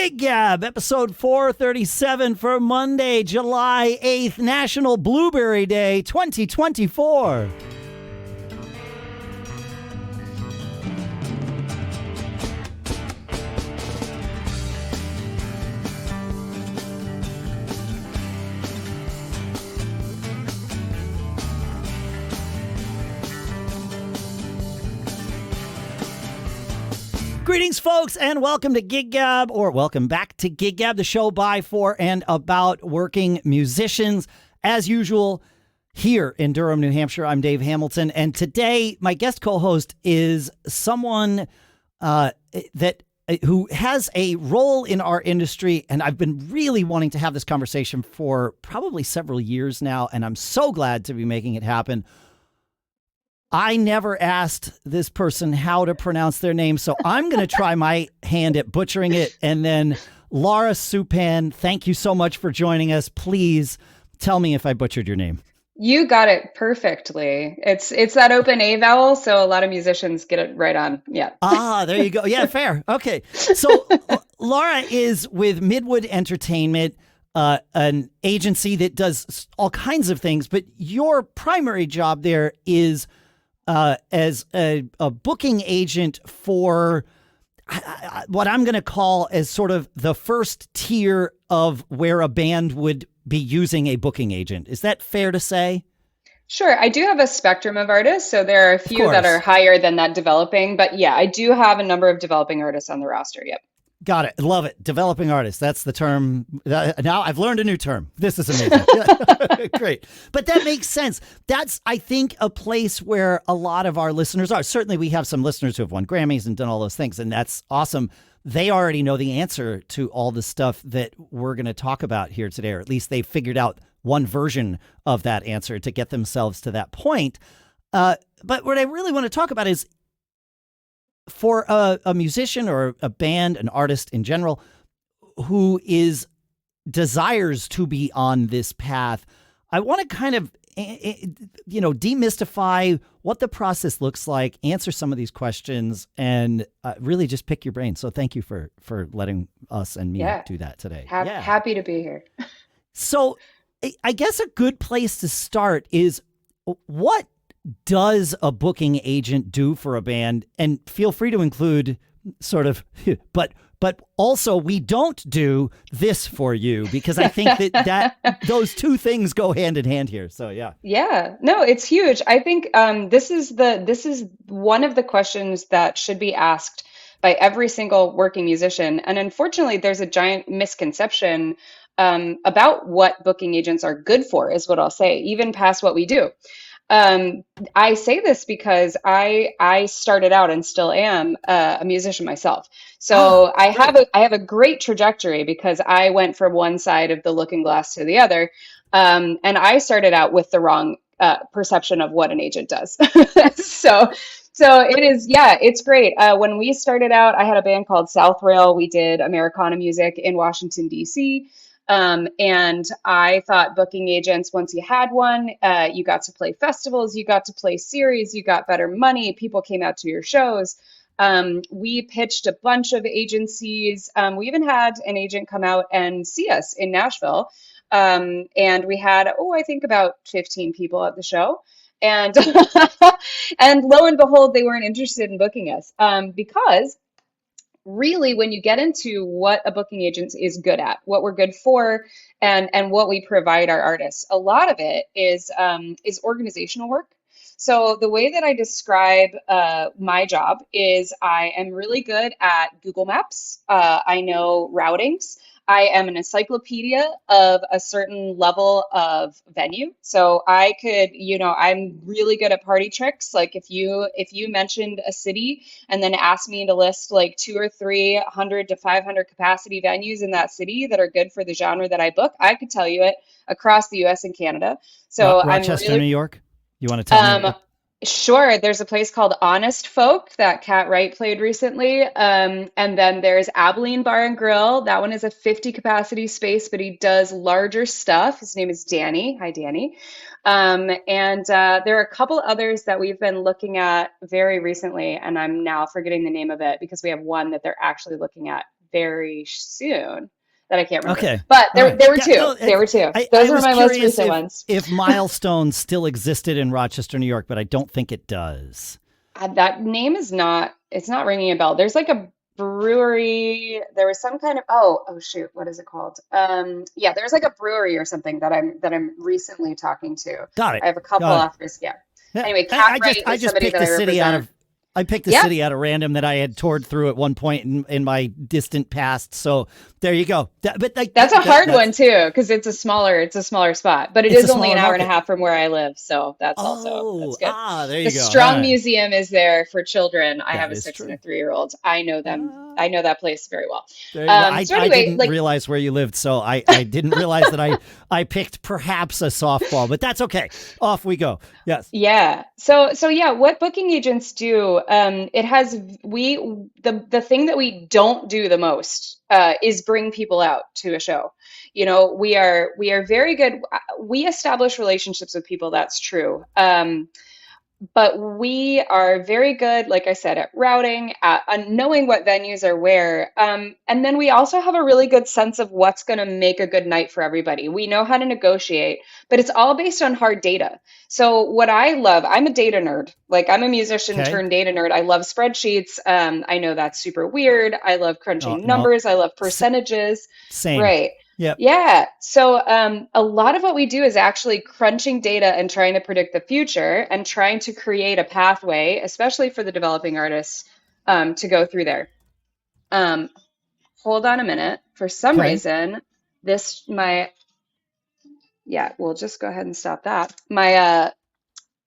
Gig Gab, episode 437 for Monday, July 8th, National Blueberry Day 2024. Greetings, folks, and welcome to Gig Gab, or welcome back to Gig Gab, the show by, for, and about working musicians. As usual, here in Durham, New Hampshire, I'm Dave Hamilton, and today my guest co-host is someone who has a role in our industry, and I've been really wanting to have this conversation for probably several years now, and I'm so glad to be making it happen. I never asked this person how to pronounce their name, so I'm going to try my hand at butchering it. And then Lara Supan, thank you so much for joining us. Please tell me if I butchered your name. You got it perfectly. It's that open A vowel, so a lot of musicians get it right on. Yeah. Ah, there you go. Yeah, fair. Okay. So Lara is with Midwood Entertainment, an agency that does all kinds of things, but your primary job there is as a booking agent for what I'm going to call as sort of the first tier of where a band would be using a booking agent. Is that fair to say? Sure. I do have a spectrum of artists, so there are a few that are higher than that developing, but yeah, I do have a number of developing artists on the roster. Yep. Got it. Love it. Developing artists. That's the term. Now I've learned a new term. This is amazing. Great. But that makes sense. That's, I think, a place where a lot of our listeners are. Certainly we have some listeners who have won Grammys and done all those things, and that's awesome. They already know the answer to all the stuff that we're going to talk about here today, or at least they figured out one version of that answer to get themselves to that point. But what I really want to talk about is, for a musician or a band, an artist in general, who desires to be on this path, I want to kind of, demystify what the process looks like, answer some of these questions, and really just pick your brain. So thank you for letting us and me do that today. Happy to be here. So I guess a good place to start is, what does a booking agent do for a band? And feel free to include sort of, but also we don't do this for you, because I think that those two things go hand in hand here. So yeah. Yeah, no, it's huge. I think this is one of the questions that should be asked by every single working musician. And unfortunately, there's a giant misconception about what booking agents are good for, is what I'll say, even past what we do. I say this because I started out and still am a musician myself. So I have a great trajectory, because I went from one side of the looking glass to the other. And I started out with the wrong perception of what an agent does. So it is, yeah, it's great. When we started out, I had a band called South Rail. We did Americana music in Washington, D.C. And I thought booking agents, once you had one, you got to play festivals, you got to play series, you got better money, people came out to your shows. We pitched a bunch of agencies. We even had an agent come out and see us in Nashville. And we had, I think about 15 people at the show. And, and lo and behold, they weren't interested in booking us, because really, when you get into what a booking agent is good at, what we're good for, and what we provide our artists, a lot of it is organizational work. So the way that I describe my job is, I am really good at Google Maps. I know routings. I am an encyclopedia of a certain level of venue. So I could, I'm really good at party tricks. Like if you mentioned a city and then asked me to list like 200 or 300 to 500 capacity venues in that city that are good for the genre that I book, I could tell you it across the US and Canada. So Rochester, New York. You want to tell me? Sure. There's a place called Honest Folk that Cat Wright played recently. And then there's Abilene Bar and Grill. That one is a 50 capacity space, but he does larger stuff. His name is Danny. Hi, Danny. And there are a couple others that we've been looking at very recently, and I'm now forgetting the name of it because we have one that they're actually looking at very soon that I can't remember. Okay. But All right. there were Yeah, two. no, There were two. I Those were was my most curious recent ones. if Milestone still existed in Rochester, New York, but I don't think it does. That name is not, it's not ringing a bell. There's like a brewery. There was some kind of, oh shoot, what is it called? Yeah, there's like a brewery or something that I'm recently talking to. Got it. I have a couple Got it. offers. Yeah. Yeah, Anyway, I Catbright I is just somebody picked that a I city out represent. of I picked a Yeah. city out of random that I had toured through at one point in my distant past. So there you go. But like That's a hard that's one too, because it's a smaller spot, but it it's a is only smaller an hour and a market. half from where I live, so that's Oh, good. there The you go. All Strong right. Museum is there for children. I have That a is 6 and a true. 3-year-old. I know them. Ah, I know that place very well. there you go. So I anyway, didn't like realize where you lived, so I didn't realize that I picked perhaps a softball, but that's okay. Off we go. Yes. yeah. So yeah, what booking agents do, it has we the thing that we don't do the most is bring people out to a show. We are very good. We establish relationships with people. That's true. But we are very good, like I said, at routing, at knowing what venues are where. And then we also have a really good sense of what's going to make a good night for everybody. We know how to negotiate, but it's all based on hard data. So, what I love, I'm a data nerd. Like, I'm a musician Okay. turned data nerd. I love spreadsheets. I know that's super weird. I love Oh, crunching no. numbers. I love S- percentages. same. Right. Yep. Yeah. So a lot of what we do is actually crunching data and trying to predict the future and trying to create a pathway, especially for the developing artists, to go through there. Um, hold on a minute. For some Okay. reason, this my yeah, we'll just go ahead and stop that. My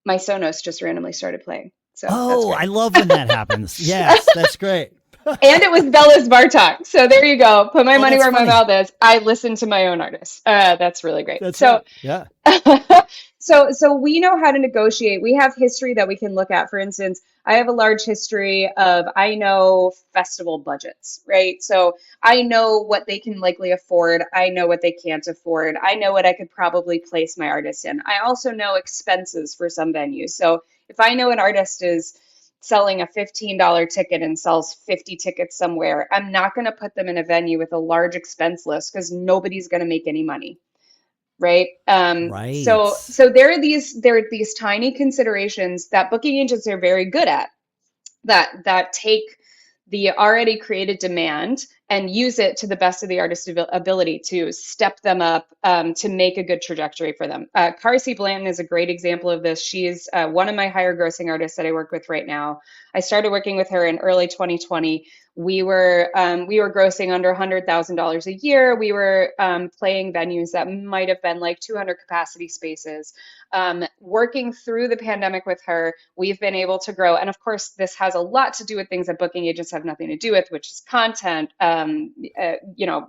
Sonos just randomly started playing, so that's Oh, great. I love when that happens. Yes, that's great. And it was Bella's Bartok. So there you go. Put my Oh, money that's where my funny. mouth is. I listen to my own artists. That's really great. That's So right. Yeah. so we know how to negotiate. We have history that we can look at. For instance, I have a large history of I know festival budgets, right? So I know what they can likely afford. I know what they can't afford. I know what I could probably place my artist in. I also know expenses for some venues. So if I know an artist is selling a $15 ticket and sells 50 tickets somewhere, I'm not going to put them in a venue with a large expense list because nobody's going to make any money, right? So Right. so there are these tiny considerations that booking agents are very good at that take the already created demand and use it to the best of the artist's ability to step them up, to make a good trajectory for them. Carsey Blanton is a great example of this. She's one of my higher grossing artists that I work with right now. I started working with her in early 2020. We were grossing under $100,000 a year. We were playing venues that might have been like 200 capacity spaces. Working through the pandemic with her, we've been able to grow. And of course, this has a lot to do with things that booking agents have nothing to do with, which is content,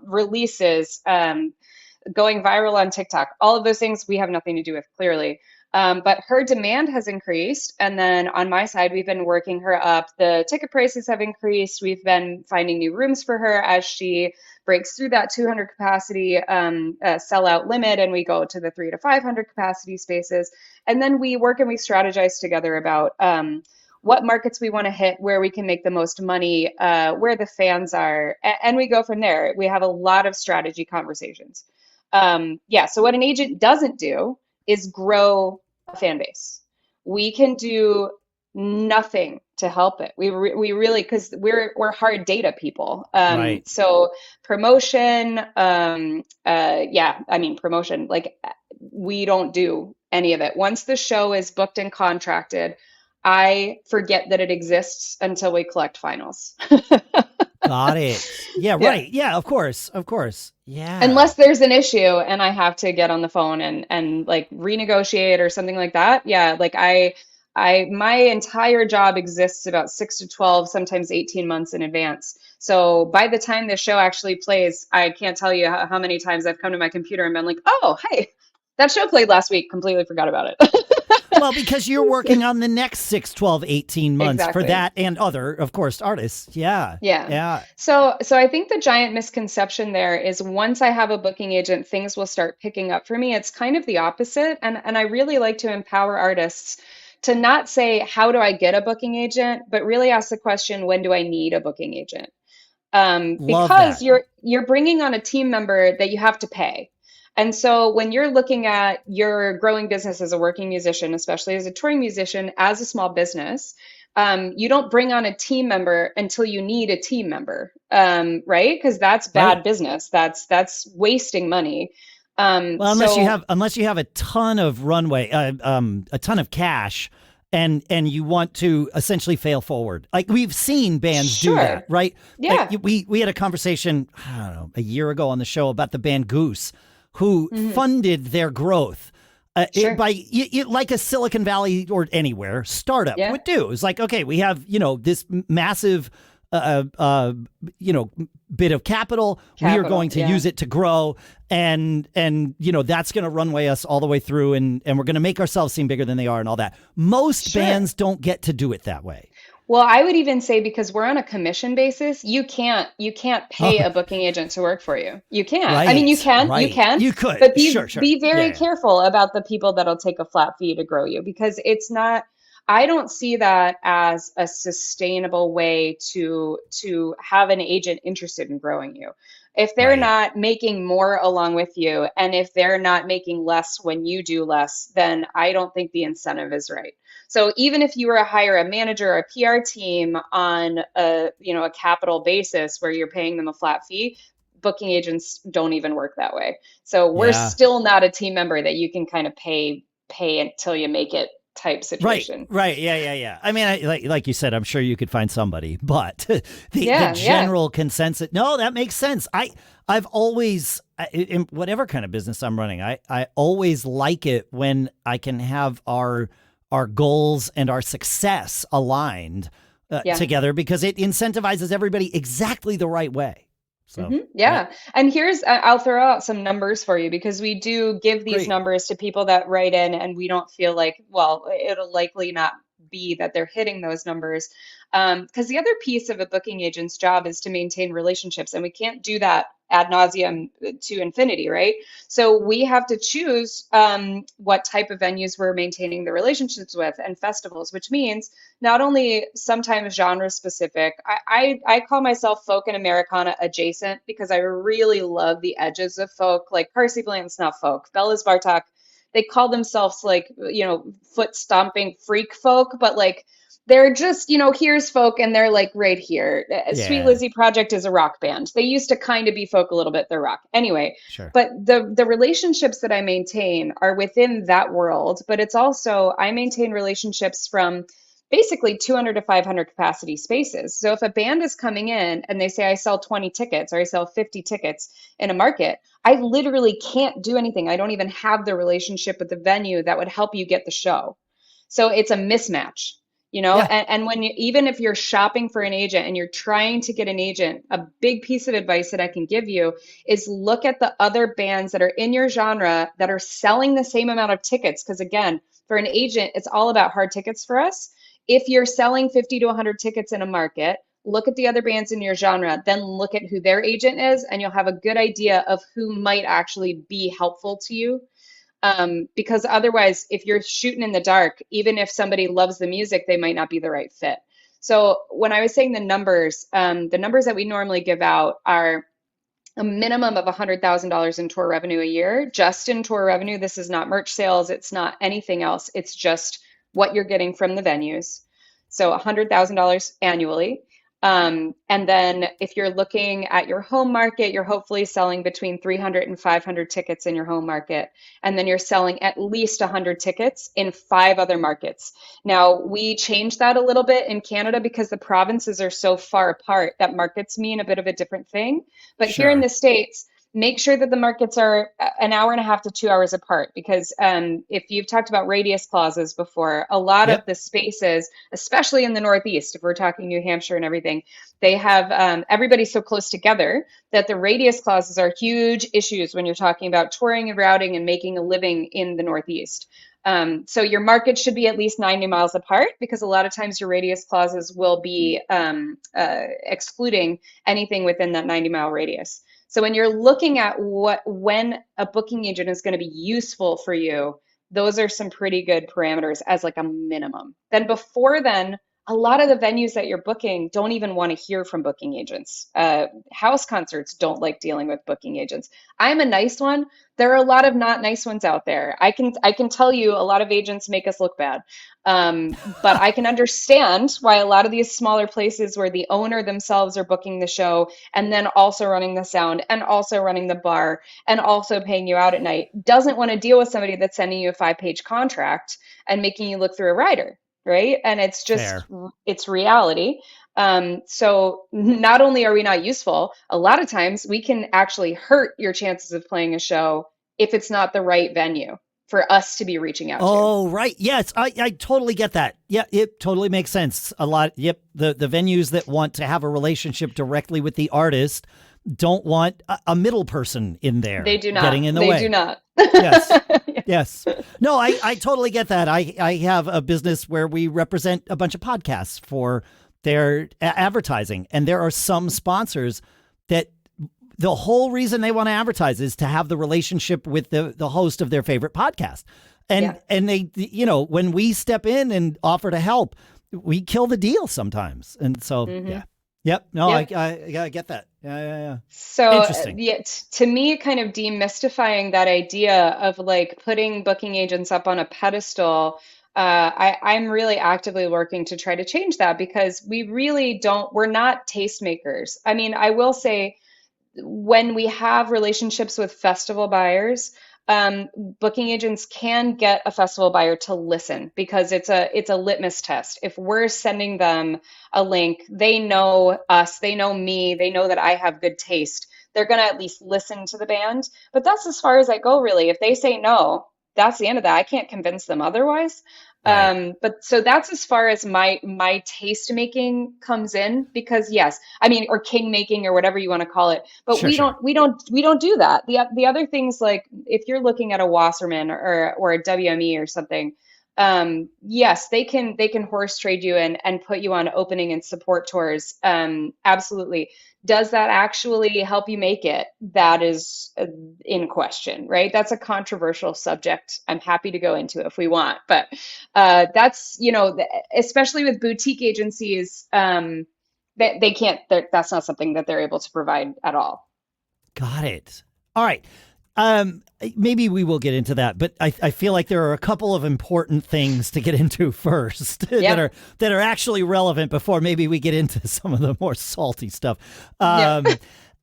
releases, going viral on TikTok. All of those things we have nothing to do with, clearly. But her demand has increased. And then on my side, we've been working her up. The ticket prices have increased. We've been finding new rooms for her as she breaks through that 200 capacity sellout limit, and we go to the 300 to 500 capacity spaces. And then we work and we strategize together about what markets we want to hit, where we can make the most money, where the fans are, and we go from there. We have a lot of strategy conversations. Yeah, so what an agent doesn't do is grow a fan base. We can do nothing to help it. We really, because we're hard data people. Right. So promotion, yeah, I mean promotion, like we don't do any of it. Once the show is booked and contracted, I forget that it exists until we collect finals. Got it. Yeah, Yeah. right. Yeah, of course. Of course. Yeah. Unless there's an issue and I have to get on the phone and like renegotiate or something like that. Yeah, like my entire job exists about 6 to 12, sometimes 18 months in advance. So by the time the show actually plays, I can't tell you how many times I've come to my computer and been like, "Oh, hey, that show played last week. Completely forgot about it." Well, because you're working on the next 6, 12, 18 months for Exactly. that and other, of course, artists. Yeah. Yeah. Yeah. So I think the giant misconception there is once I have a booking agent, things will start picking up for me. It's kind of the opposite. And I really like to empower artists to not say, how do I get a booking agent, but really ask the question, when do I need a booking agent? Love because that. you're bringing on a team member that you have to pay. And so when you're looking at your growing business as a working musician, especially as a touring musician, as a small business, you don't bring on a team member until you need a team member, right? Because that's Right. bad business. That's wasting money. Well, So unless you have a ton of runway, a ton of cash, and you want to essentially fail forward. Like we've seen bands do that, sure, right? Like yeah, we had a conversation, I don't know, a year ago on the show about the band Goose, who hmm funded their growth. sure, Like a Silicon Valley or anywhere startup yeah, would do. It's like, okay, we have, this massive, uh, uh, you know, bit of capital. We are capital, going to yeah, use it to grow, and that's going to runway us all the way through, and we're going to make ourselves seem bigger than they are, and all that. Most sure. bands don't get to do it that way. Well, I would even say because we're on a commission basis, you can't pay Oh, a booking agent to work for you. You can't. I mean, you right, can, you right. can, You could, but be sure, be yeah, very yeah. careful about the people that'll take a flat fee to grow you because it's not, I don't see that as a sustainable way to have an agent interested in growing you. If they're Right. not making more along with you, and if they're not making less when you do less, then I don't think the incentive is right. So even if you were to hire a manager or a PR team on a capital basis where you're paying them a flat fee, booking agents don't even work that way. So we're Yeah. still not a team member that you can kind of pay until you make it type Right, situation. right, yeah, yeah, yeah. I mean, like you said, I'm sure you could find somebody, but the Yeah, yeah. general consensus. No, that makes sense. I've always in whatever kind of business I'm running, I always like it when I can have our goals and our success aligned Yeah. together because it incentivizes everybody exactly the right way. So that Yeah. And I'll throw out some numbers for you because we do give these great. numbers to people that write in and we don't feel like, well, it'll likely not be that they're hitting those numbers. Because the other piece of a booking agent's job is to maintain relationships, and we can't do that ad nauseum to infinity, right? So we have to choose what type of venues we're maintaining the relationships with and festivals, which means not only sometimes genre specific. I call myself folk and Americana adjacent because I really love the edges of folk. Like Parsi Bland's not folk. Bella's Bartok, they call themselves like, foot stomping freak folk, but like they're just, here's folk and they're like right here. Sweet Yeah, Lizzie Project is a rock band. They used to kind of be folk a little bit, they're rock. Anyway, sure. but the relationships that I maintain are within that world, but it's also I maintain relationships from basically 200 to 500 capacity spaces. So if a band is coming in and they say, I sell 20 tickets or I sell 50 tickets in a market, I literally can't do anything. I don't even have the relationship with the venue that would help you get the show. So it's a mismatch, Yeah, and when even if you're shopping for an agent and you're trying to get an agent, a big piece of advice that I can give you is look at the other bands that are in your genre that are selling the same amount of tickets. Because again, for an agent, it's all about hard tickets for us. If you're selling 50 to 100 tickets in a market, look at the other bands in your genre, then look at who their agent is, and you'll have a good idea of who might actually be helpful to you. Because otherwise, if you're shooting in the dark, even if somebody loves the music, they might not be the right fit. So when I was saying the numbers that we normally give out are a minimum of $100,000 in tour revenue a year, just in tour revenue. This is not merch sales. It's not anything else. It's just what you're getting from the venues. So $100,000 annually. And then if you're looking at your home market, you're hopefully selling between 300 and 500 tickets in your home market. And then you're selling at least 100 tickets in 5 other markets. Now, we changed that a little bit in Canada because the provinces are so far apart that markets mean a bit of a different thing. But here in sure. the States, make sure that the markets are an hour and a half to 2 hours apart because if you've talked about radius clauses before, a lot of Yep. the spaces, especially in the Northeast, if we're talking New Hampshire and everything, they have everybody's so close together that the radius clauses are huge issues when you're talking about touring and routing and making a living in the Northeast. So your market should be at least 90 miles apart because a lot of times your radius clauses will be excluding anything within that 90-mile radius. So when you're looking at when a booking agent is going to be useful for you, those are some pretty good parameters as like a minimum. Then before then, a lot of the venues that you're booking don't even want to hear from booking agents. House concerts don't like dealing with booking agents. I'm a nice one. There are a lot of not nice ones out there. I can tell you a lot of agents make us look bad. But I can understand why a lot of these smaller places where the owner themselves are booking the show and then also running the sound and also running the bar and also paying you out at night doesn't want to deal with somebody that's sending you a 5-page contract and making you look through a rider, right? And it's just, Fair. it's reality. So not only are we not useful, a lot of times we can actually hurt your chances of playing a show if it's not the right venue for us to be reaching out to. Oh, right. Yes, I totally get that. Yeah, it totally makes sense. A lot. Yep. The venues that want to have a relationship directly with the artist don't want a middle person in They there do not. getting in the They way. do not. Yes. Yes. No, I totally get that. I have a business where we represent a bunch of podcasts for their advertising. And there are some sponsors that the whole reason they want to advertise is to have the relationship with the host of their favorite podcast. And Yeah. and they, when we step in and offer to help, we kill the deal sometimes. And so, Hmm. yeah. Yep. No, Yep. I get that. Yeah. So, Interesting. yeah, to me, kind of demystifying that idea of like putting booking agents up on a pedestal, I'm really actively working to try to change that because we really don't, we're not tastemakers. I mean, I will say when we have relationships with festival buyers, booking agents can get a festival buyer to listen because it's a litmus test. If we're sending them a link, they know us, they know me, they know that I have good taste. They're gonna at least listen to the band. But that's as far as I go, really. If they say no, that's the end of that. I can't convince them otherwise. Right. But so that's as far as my taste making comes in because yes, I mean, or king making or whatever you want to call it, but Sure, we sure. don't we don't we don't do that. The other things like if you're looking at a Wasserman or a WME or something, yes, they can horse trade you and put you on opening and support tours. Absolutely. Does that actually help you make it? That is in question, right? That's a controversial subject. I'm happy to go into it if we want, but that's especially with boutique agencies, they can't. That's not something that they're able to provide at all. Got it. All right. Maybe we will get into that, but I feel like there are a couple of important things to get into first that Yeah. are actually relevant before maybe we get into some of the more salty stuff. Yeah.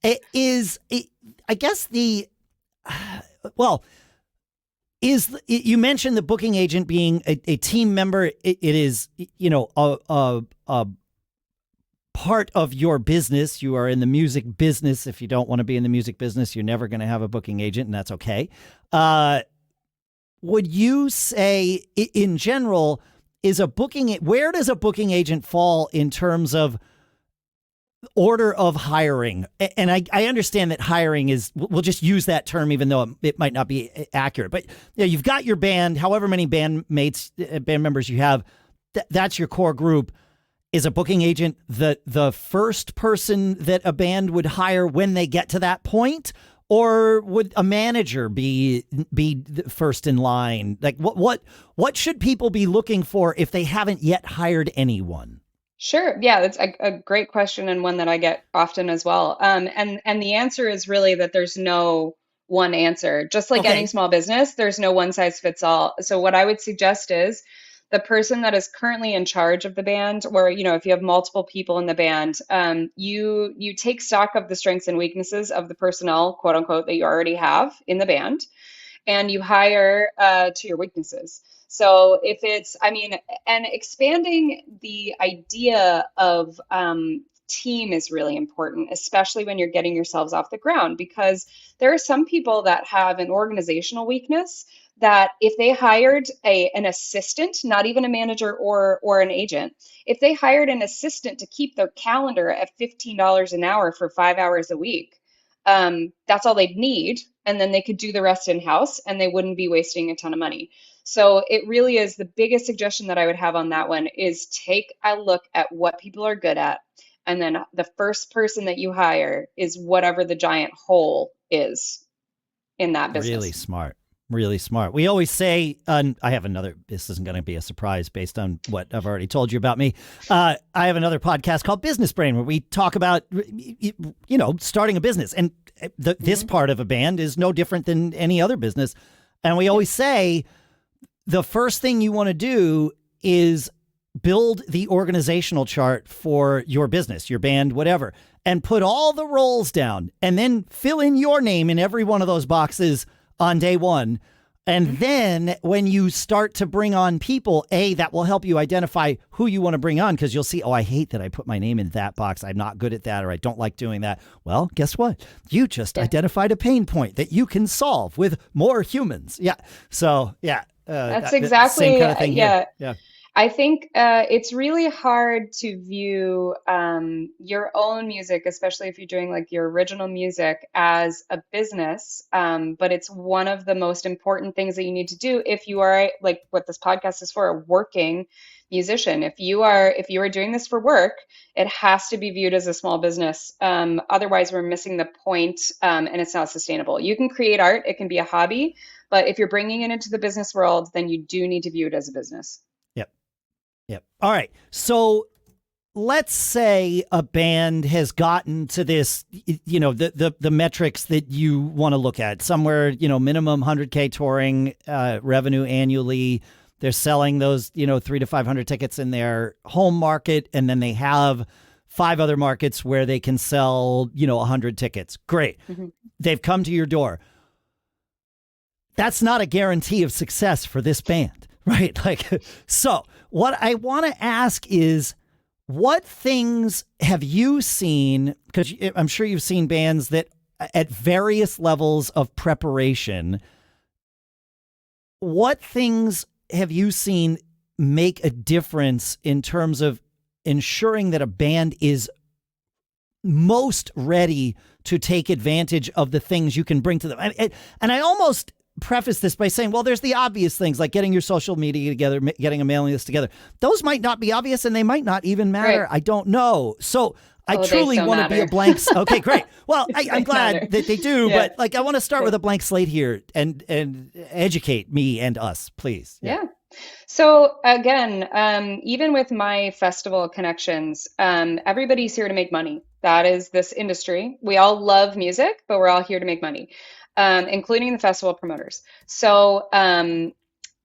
I guess well, you mentioned the booking agent being a team member. It is, a part of your business. You are in the music business. If you don't want to be in the music business, you're never going to have a booking agent, and that's okay. Would you say, in general, where does a booking agent fall in terms of order of hiring? And I understand that hiring is, we'll just use that term, even though it might not be accurate. But you've got your band, however many band members you have, that's your core group. Is a booking agent the first person that a band would hire when they get to that point? Or would a manager be the first in line? Like what should people be looking for if they haven't yet hired anyone? Sure. Yeah, that's a great question and one that I get often as well. And the answer is really that there's no one answer. Just like any Okay. small business, there's no one size fits all. So what I would suggest is the person that is currently in charge of the band, or if you have multiple people in the band, you take stock of the strengths and weaknesses of the personnel, quote unquote, that you already have in the band, and you hire to your weaknesses. So if it's, I mean, and expanding the idea of team is really important, especially when you're getting yourselves off the ground, because there are some people that have an organizational weakness that if they hired an assistant, not even a manager or an agent, if they hired an assistant to keep their calendar at $15 an hour for 5 hours a week, that's all they'd need. And then they could do the rest in house and they wouldn't be wasting a ton of money. So it really is the biggest suggestion that I would have on that one is take a look at what people are good at. And then the first person that you hire is whatever the giant hole is in that Really business. smart. Really smart. We always say, I have another, this isn't going to be a surprise based on what I've already told you about me. I have another podcast called Business Brain where we talk about, starting a business. And this part of a band is no different than any other business. And we always say the first thing you want to do is build the organizational chart for your business, your band, whatever, and put all the roles down and then fill in your name in every one of those boxes on day one. And then when you start to bring on people, that will help you identify who you want to bring on, because you'll see, I hate that I put my name in that box. I'm not good at that, or I don't like doing that. Well, guess what? You just identified a pain point that you can solve with more humans. Yeah. So, yeah. That's exactly, same kind of thing yeah. here. Yeah. I think it's really hard to view your own music, especially if you're doing like your original music, as a business. But it's one of the most important things that you need to do if you are, like what this podcast is for, a working musician. If you are doing this for work, it has to be viewed as a small business. Otherwise, we're missing the point, and it's not sustainable. You can create art; it can be a hobby, but if you're bringing it into the business world, then you do need to view it as a business. Yep. All right. So let's say a band has gotten to this, the metrics that you want to look at, somewhere, minimum 100K touring revenue annually. They're selling those, 300 to 500 tickets in their home market. And then they have 5 other markets where they can sell, 100 tickets. Great. Mm-hmm. They've come to your door. That's not a guarantee of success for this band. Right. So what I want to ask is, what things have you seen? Because I'm sure you've seen bands that at various levels of preparation, what things have you seen make a difference in terms of ensuring that a band is most ready to take advantage of the things you can bring to them? And I almost preface this by saying, well, there's the obvious things like getting your social media together, getting a mailing list together. Those might not be obvious, and they might not even matter. Right. I don't know. So I truly want to be a blank. Okay, great. Well, I'm glad that they do, but I want to start with a blank slate here and educate me and us, please. Yeah. So again, even with my festival connections, everybody's here to make money. That is this industry. We all love music, but we're all here to make money. Including the festival promoters. So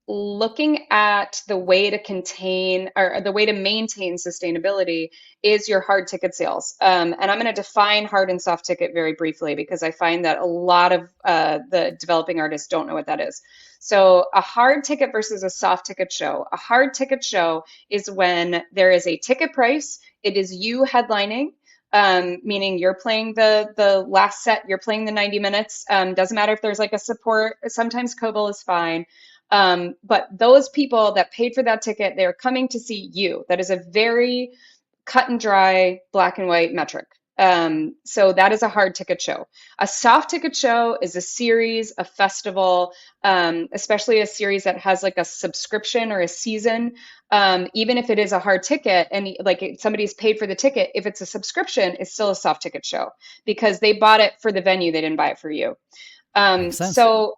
looking at the way to contain or the way to maintain sustainability is your hard ticket sales. And I'm going to define hard and soft ticket very briefly, because I find that a lot of the developing artists don't know what that is. So a hard ticket versus a soft ticket show. A hard ticket show is when there is a ticket price. It is you headlining. Meaning you're playing the last set, you're playing the 90 minutes. Doesn't matter if there's like a support, sometimes Koval is fine. But those people that paid for that ticket, they're coming to see you. That is a very cut and dry, black and white metric. So that is a hard ticket show. A soft ticket show is a series, a festival, especially a series that has like a subscription or a season. Even if it is a hard ticket and like somebody's paid for the ticket, if it's a subscription, it's still a soft ticket show because they bought it for the venue. They didn't buy it for you. So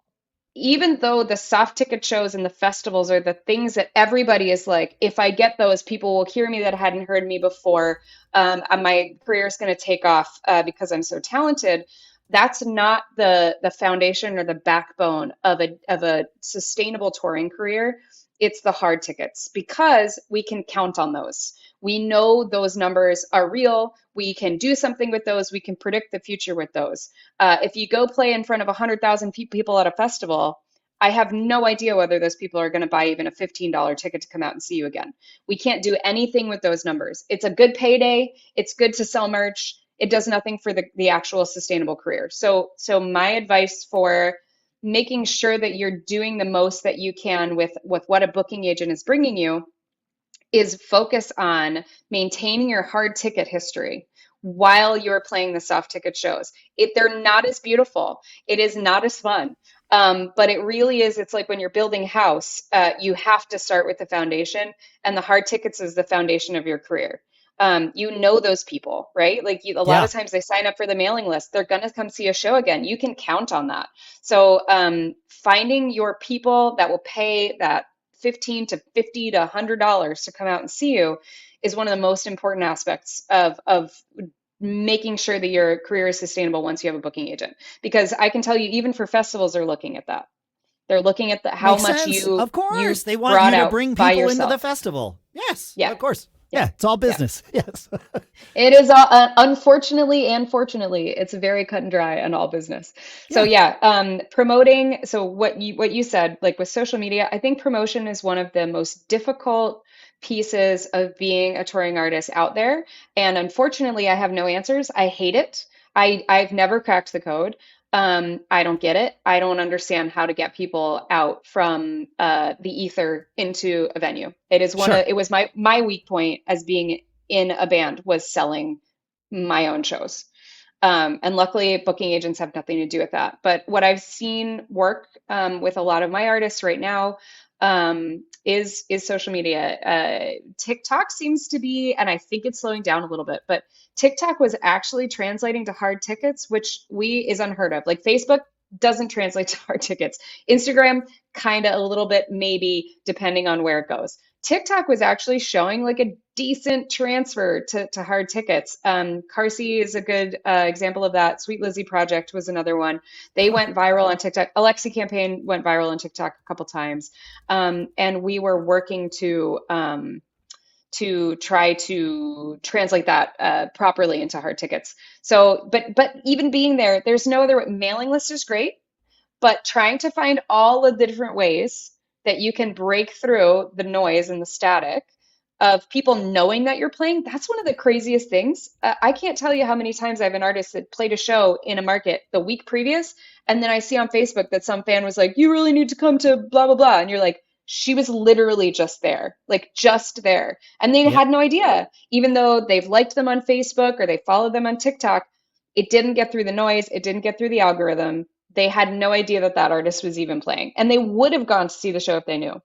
even though the soft ticket shows and the festivals are the things that everybody is like, if I get those, people will hear me that hadn't heard me before. My career is going to take off because I'm so talented. That's not the foundation or the backbone of a sustainable touring career. It's the hard tickets, because we can count on those. We know those numbers are real. We can do something with those. We can predict the future with those. If you go play in front of 100,000 people at a festival, I have no idea whether those people are going to buy even a $15 ticket to come out and see you again. We can't do anything with those numbers. It's a good payday. It's good to sell merch. It does nothing for the actual sustainable career. So my advice for making sure that you're doing the most that you can with what a booking agent is bringing you is focus on maintaining your hard ticket history while you're playing the soft ticket shows. They're not as beautiful. It is not as fun. But it really is. It's like when you're building a house, you have to start with the foundation, and the hard tickets is the foundation of your career. You know those people, right? Like a lot Yeah. of times they sign up for the mailing list, they're going to come see a show again. You can count on that. So finding your people that will pay that 15 to 50 to $100 to come out and see you is one of the most important aspects of making sure that your career is sustainable once you have a booking agent. Because I can tell you, even for festivals, they're looking at that. They're looking at how Makes much sense. Of you course. They want brought you to out bring by people into the yourself. festival. Yes. Yeah. Of course. Yeah. Yeah. It's all Yeah. business. Yes. It is unfortunately and fortunately, it's very cut and dry and all business. So Yeah. yeah, promoting. So what you said, like with social media, I think promotion is one of the most difficult pieces of being a touring artist out there. And unfortunately, I have no answers. I hate it. I've never cracked the code. I don't get it. I don't understand how to get people out from the ether into a venue. Sure. It was my weak point as being in a band was selling my own shows. And luckily, booking agents have nothing to do with that. But what I've seen work with a lot of my artists right now is social media. TikTok seems to be, and I think it's slowing down a little bit, but TikTok was actually translating to hard tickets, which is unheard of. Like Facebook doesn't translate to hard tickets. Instagram, kind of a little bit, maybe depending on where it goes. TikTok was actually showing like a decent transfer to hard tickets. Carsey is a good example of that. Sweet Lizzie Project was another one. They went viral on TikTok. Alexi campaign went viral on TikTok a couple times, and we were working to try to translate that properly into hard tickets. So, but even being there, there's no other way. Mailing list is great, but trying to find all of the different ways that you can break through the noise and the static of people knowing that you're playing, that's one of the craziest things. I can't tell you how many times I have an artist that played a show in a market the week previous, and then I see on Facebook that some fan was like, "You really need to come to blah, blah, blah." And you're like, she was literally just there, like just there. And they Yep. had no idea, even though they've liked them on Facebook or they followed them on TikTok, it didn't get through the noise, it didn't get through the algorithm. They had no idea that that artist was even playing, and they would have gone to see the show if they knew.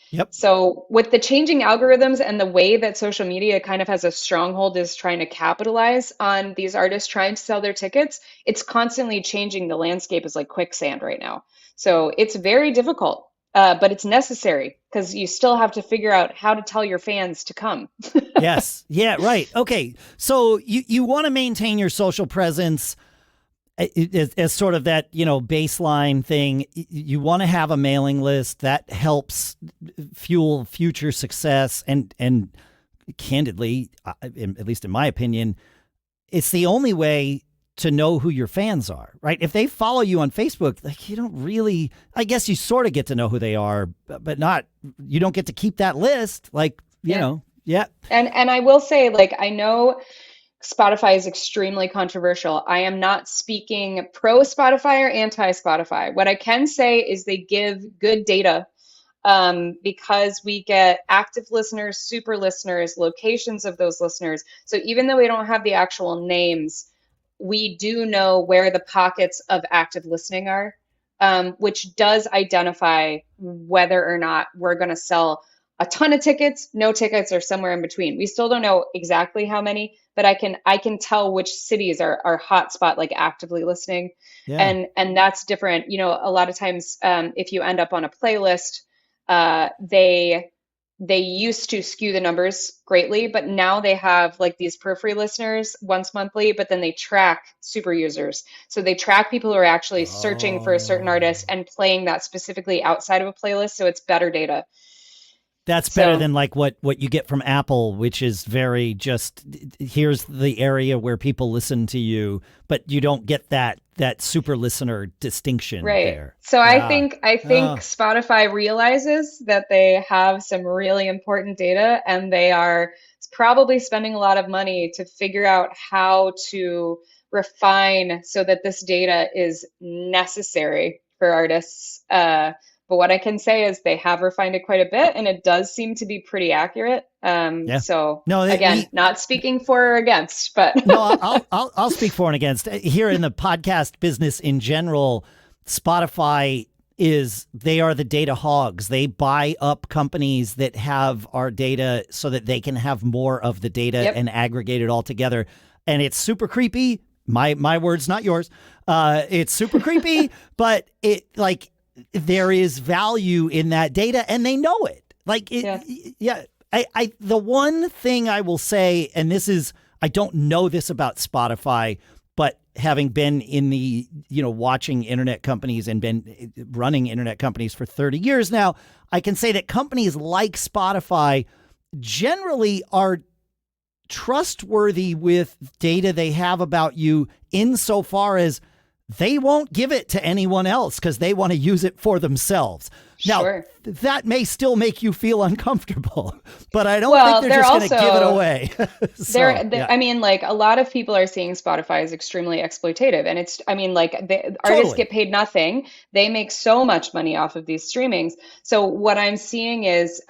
Yep. So, with the changing algorithms and the way that social media kind of has a stronghold is trying to capitalize on these artists trying to sell their tickets, it's constantly changing. The landscape is like quicksand right now. So, it's very difficult, but it's necessary because you still have to figure out how to tell your fans to come. Yes. Yeah. Right. Okay. So you want to maintain your social presence as sort of that, baseline thing. You want to have a mailing list that helps fuel future success. And candidly, at least in my opinion, it's the only way to know who your fans are, right? If they follow you on Facebook, like you don't really, I guess you sort of get to know who they are, but you don't get to keep that list. Like, you know, yeah. And I will say, like, I know Spotify is extremely controversial. I am not speaking pro Spotify or anti Spotify. What I can say is they give good data because we get active listeners, super listeners, locations of those listeners. So even though we don't have the actual names, we do know where the pockets of active listening are, which does identify whether or not we're going to sell a ton of tickets, no tickets, or somewhere in between. We still don't know exactly how many, but I can tell which cities are hotspot, like actively listening, Yeah. and that's different. A lot of times, if you end up on a playlist, they used to skew the numbers greatly, but now they have like these periphery listeners once monthly, but then they track super users. So they track people who are actually searching for a certain Oh. artist and playing that specifically outside of a playlist. So it's better data. That's better than like what you get from Apple, which is very just here's the area where people listen to you, but you don't get that super listener distinction there. So Yeah. I think Spotify realizes that they have some really important data, and they are probably spending a lot of money to figure out how to refine so that this data is necessary for artists. But what I can say is they have refined it quite a bit, and it does seem to be pretty accurate. Yeah. So No, again, not speaking for or against, but no, I'll speak for and against. Here in the podcast business in general, Spotify is they are the data hogs. They buy up companies that have our data so that they can have more of the data Yep. and aggregate it all together. And it's super creepy. My words, not yours. It's super creepy, but there is value in that data, and they know it. Yeah. I the one thing I will say, and this is, I don't know this about Spotify, but having been in the, watching internet companies and been running internet companies for 30 years now, I can say that companies like Spotify generally are trustworthy with data they have about you insofar as they won't give it to anyone else because they want to use it for themselves. Now, that may still make you feel uncomfortable, but I don't think they're just going to give it away. I mean, like, a lot of people are seeing Spotify as extremely exploitative. And it's, I mean, like, the artists get paid nothing. They make so much money off of these streamings. So what I'm seeing is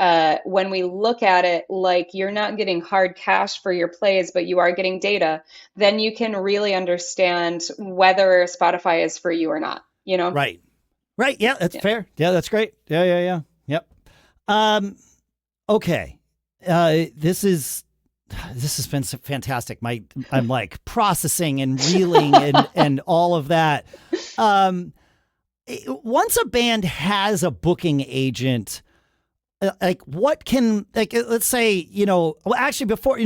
when we look at it, like, you're not getting hard cash for your plays, but you are getting data, then you can really understand whether Spotify is for you or not, Right. Yeah, that's fair. Yeah, that's great. Yeah. Yep. Okay. This has been fantastic. I'm like processing and reeling and all of that. Once a band has a booking agent, let's say, actually before,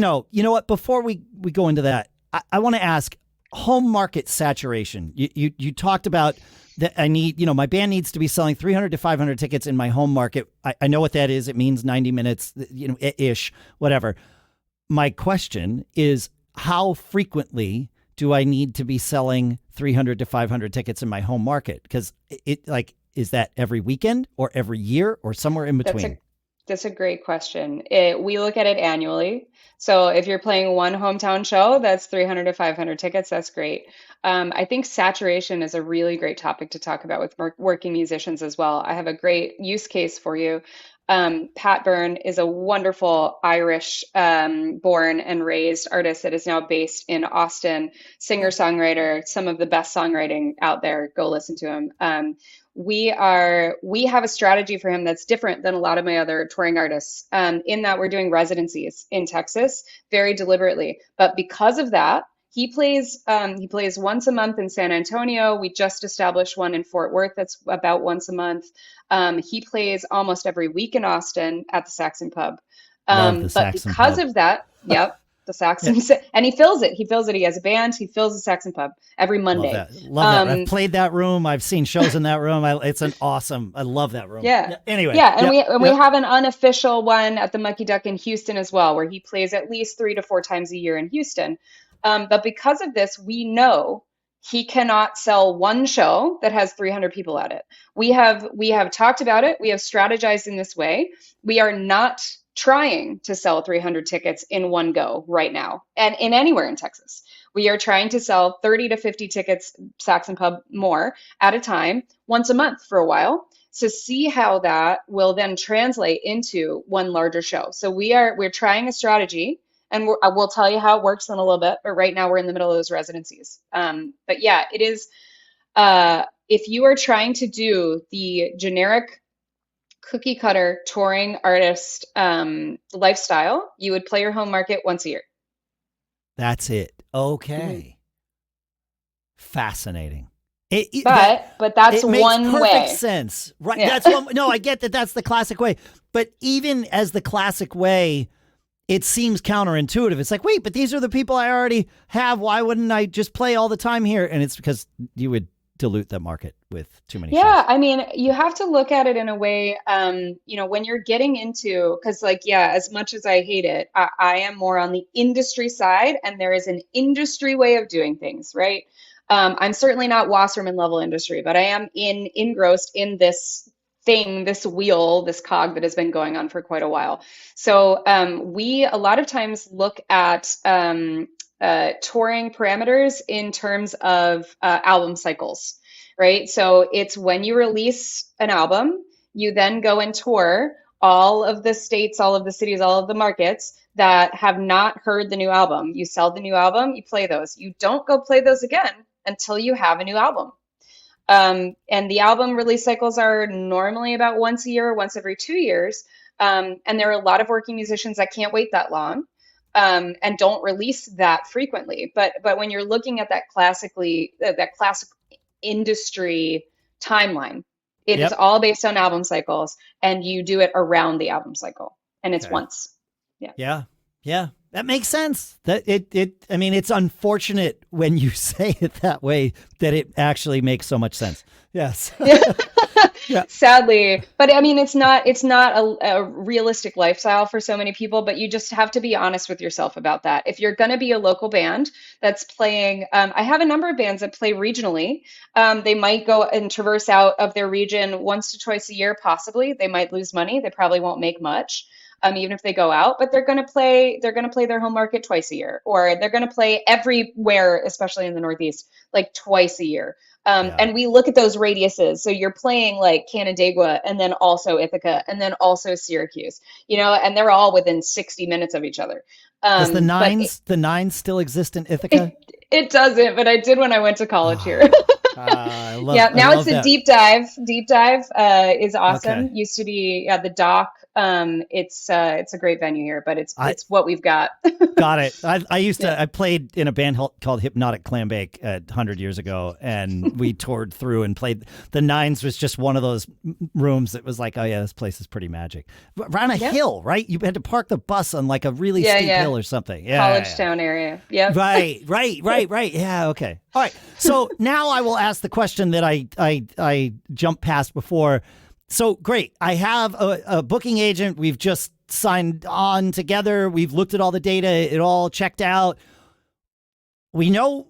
before we go into that, I want to ask home market saturation. You talked about that I need, my band needs to be selling 300 to 500 tickets in my home market. I know what that is. It means 90 minutes, ish, whatever. My question is, how frequently do I need to be selling 300 to 500 tickets in my home market? Because is that every weekend or every year or somewhere in between? That's a great question. We look at it annually. So if you're playing one hometown show, that's 300 to 500 tickets. That's great. I think saturation is a really great topic to talk about with working musicians as well. I have a great use case for you. Pat Byrne is a wonderful Irish born and raised artist that is now based in Austin, singer-songwriter, some of the best songwriting out there. Go listen to him. We have a strategy for him that's different than a lot of my other touring artists, in that we're doing residencies in Texas very deliberately. But because of that, he plays once a month in San Antonio. We just established one in Fort Worth that's about once a month. He plays almost every week in Austin at the Saxon Pub. But because of that, yep. The Saxon, and he fills it. He fills it. He has a band. He fills the Saxon Pub every Monday. Love that. I've played that room. I've seen shows in that room. It's an awesome. I love that room. Yeah. Anyway. Yeah, and we have an unofficial one at the Mucky Duck in Houston as well, where he plays at least 3 to 4 times a year in Houston. But because of this, we know he cannot sell one show that has 300 people at it. We have talked about it. We have strategized in this way. We are not trying to sell 300 tickets in one go right now, and in anywhere in Texas. We are trying to sell 30 to 50 tickets, Saxon Pub more at a time, once a month for a while, to see how that will then translate into one larger show. So we're trying a strategy, and we'll tell you how it works in a little bit. But right now we're in the middle of those residencies. But yeah, it is. If you are trying to do the generic cookie cutter touring artist lifestyle, you would play your home market once a year. That's it. Okay. Fascinating. But that's it makes one perfect way. Sense, right? Yeah. I get that. That's the classic way. But even as the classic way, it seems counterintuitive. It's like, wait, but these are the people I already have. Why wouldn't I just play all the time here? And it's because you would dilute the market with too many shows. I mean, you have to look at it in a way, when you're getting into, because as much as I hate it, I am more on the industry side, and there is an industry way of doing things, right? I'm certainly not Wasserman level industry, but I am engrossed in this thing, this wheel, this cog that has been going on for quite a while. So we a lot of times look at touring parameters in terms of album cycles, right? So it's when you release an album, you then go and tour all of the states, all of the cities, all of the markets that have not heard the new album. You sell the new album, you play those. You don't go play those again until you have a new album. And the album release cycles are normally about once a year, once every 2 years. And there are a lot of working musicians that can't wait that long, and don't release that frequently. But when you're looking at that classic industry timeline, it is Yep. all based on album cycles, and you do it around the album cycle, and it's Okay. once. Yeah. Yeah. Yeah. That makes sense. I mean, it's unfortunate when you say it that way that it actually makes so much sense. Yes. Yeah. Yeah. Sadly, but I mean, it's not a realistic lifestyle for so many people, but you just have to be honest with yourself about that. If you're going to be a local band that's playing, I have a number of bands that play regionally. They might go and traverse out of their region once to twice a year, possibly. They might lose money. They probably won't make much. Even if they go out, but they're going to play their home market twice a year, or they're going to play everywhere, especially in the Northeast, like twice a year. Yeah. And we look at those radiuses. So you're playing like Canandaigua, and then also Ithaca, and then also Syracuse, and they're all within 60 minutes of each other. Does But it, the nines still exist in Ithaca? it, it doesn't, but I did when I went to college Oh, here. Yeah, I now it's love a that. deep dive. Deep dive is Okay. awesome. Used to be the dock. It's a great venue here, but it's I it's what we've got. got it. I used Yeah. to, I played in a band called Hypnotic Clambake 100 years ago, and we toured through and played. The Nines was just one of those rooms that was like, oh yeah, this place is pretty magic. Around a Yeah. hill, right? You had to park the bus on like a really Yeah, steep yeah. hill or something. Yeah, yeah, College yeah. town area. Yep. Right. Yeah, okay. All right. So now I will ask the question that I jumped past before. So great. I have a booking agent. We've just signed on together. We've looked at all the data. It all checked out. We know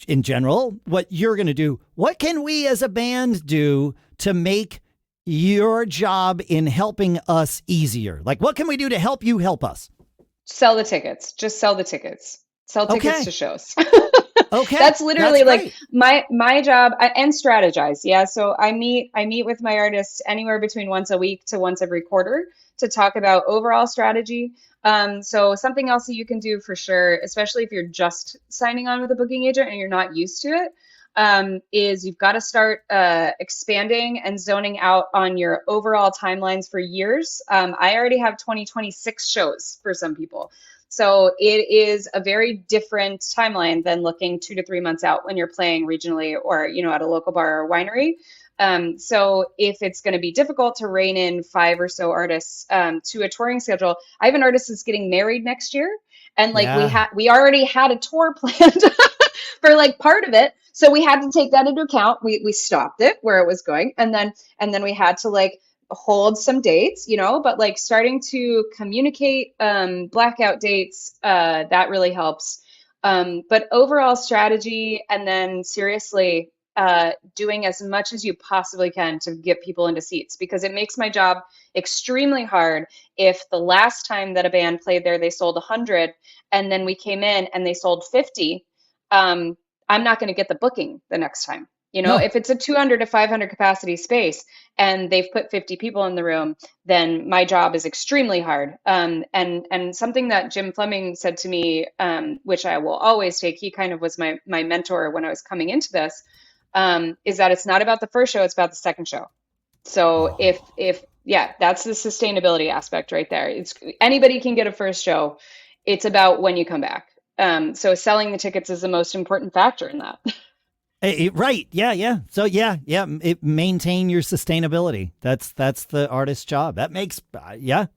in general, what you're going to do. What can we as a band do to make your job in helping us easier? Like, what can we do to help you help us? Sell the tickets. Just sell the tickets. Sell tickets Okay. to shows. Okay. That's literally like Great. my job, and strategize. Yeah. So I meet with my artists anywhere between once a week to once every quarter to talk about overall strategy. So something else that you can do for sure, especially if you're just signing on with a booking agent and you're not used to it, is you've got to start expanding and zoning out on your overall timelines for years. I already have 2026 shows for some people. So it is a very different timeline than looking 2 to 3 months out when you're playing regionally or, at a local bar or winery. So if it's going to be difficult to rein in five or so artists to a touring schedule, I have an artist that's getting married next year, and like Yeah. we already had a tour planned for like part of it, so we had to take that into account. We stopped it where it was going, and then we had to like hold some dates, but like starting to communicate blackout dates, that really helps. But overall strategy, and then seriously doing as much as you possibly can to get people into seats, because it makes my job extremely hard if the last time that a band played there they sold 100, and then we came in and they sold 50. I'm not going to get the booking the next time. No. If it's a 200 to 500 capacity space and they've put 50 people in the room, then my job is extremely hard. And something that Jim Fleming said to me, which I will always take, he kind of was my mentor when I was coming into this, is that it's not about the first show, it's about the second show. So if yeah, that's the sustainability aspect right there. It's anybody can get a first show. It's about when you come back. So selling the tickets is the most important factor in that. Right. Yeah. So yeah. Maintain your sustainability. That's the artist's job. That makes yeah.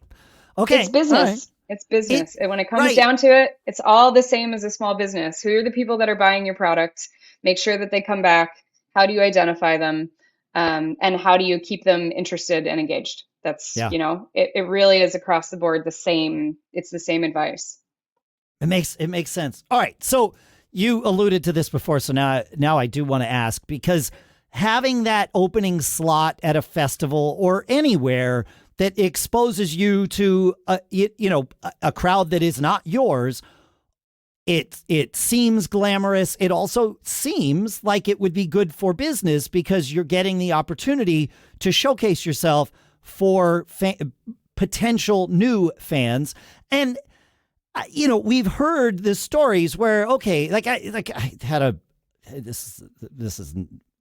Okay. It's business. All right. It's business. And when it comes Right. down to it, it's all the same as a small business. Who are the people that are buying your product? Make sure that they come back. How do you identify them? And how do you keep them interested and engaged? That's, Yeah. It really is across the board the same. It's the same advice. It makes sense. All right. So you alluded to this before, so now I do want to ask, because having that opening slot at a festival or anywhere that exposes you to a crowd that is not yours, it seems glamorous. It also seems like it would be good for business because you're getting the opportunity to showcase yourself for potential new fans. And we've heard the stories where, okay, I had this is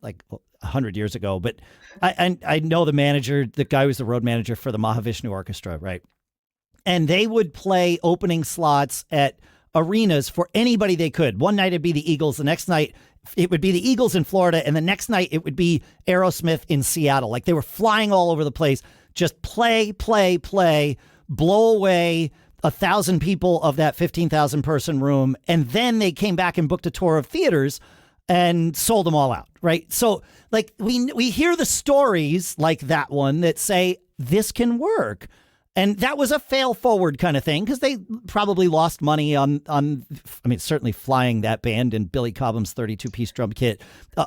like 100 years ago, but I know the manager, the guy who was the road manager for the Mahavishnu Orchestra, right? And they would play opening slots at arenas for anybody they could. One night it'd be the Eagles, the next night it would be the Eagles in Florida, and the next night it would be Aerosmith in Seattle. Like they were flying all over the place, just play, blow away 1,000 people of that 15,000 person room. And then they came back and booked a tour of theaters and sold them all out, right? So like we hear the stories like that one that say this can work. And that was a fail forward kind of thing because they probably lost money on, I mean, certainly flying that band and Billy Cobham's 32-piece drum kit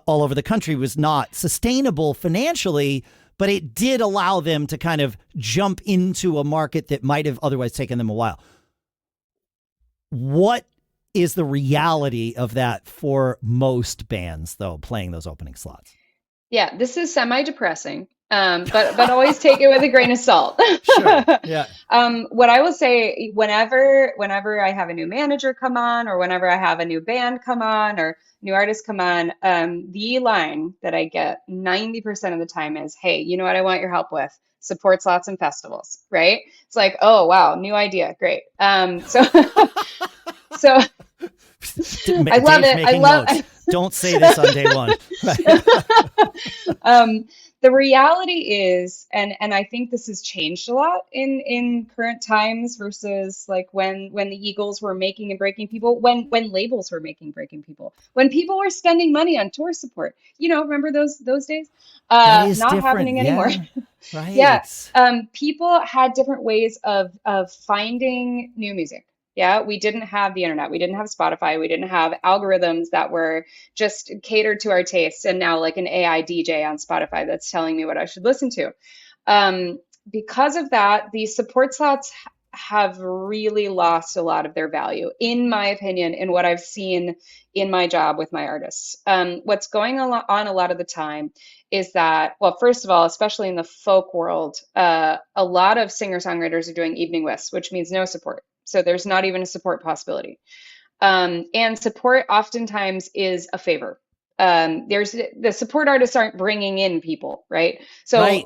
all over the country was not sustainable financially, but it did allow them to kind of jump into a market that might have otherwise taken them a while. What is the reality of that for most bands, though, playing those opening slots? Yeah, this is semi-depressing, but always take it with a grain of salt. Sure. Yeah. What I will say, whenever I have a new manager come on, or whenever I have a new band come on, or new artist come on, the line that I get 90% of the time is, "Hey, you know what I want your help with? Support slots and festivals." Right? It's like, oh wow, new idea, great. So so I love it. I love. Don't say this on day one. The reality is, and I think this has changed a lot in current times versus like when the Eagles were making and breaking people, when labels were making breaking people, when people were spending money on tour support. Remember those days? That is not different. happening anymore. Yeah. Right. Yeah. People had different ways of finding new music. Yeah, we didn't have the internet. We didn't have Spotify. We didn't have algorithms that were just catered to our tastes. And now, like an AI DJ on Spotify that's telling me what I should listen to. Because of that, the support slots have really lost a lot of their value, in my opinion, in what I've seen in my job with my artists. What's going on a lot of the time is that, well, first of all, especially in the folk world, a lot of singer-songwriters are doing evening whists, which means no support. So there's not even a support possibility. And support oftentimes is a favor. There's the support artists aren't bringing in people, right? So Right.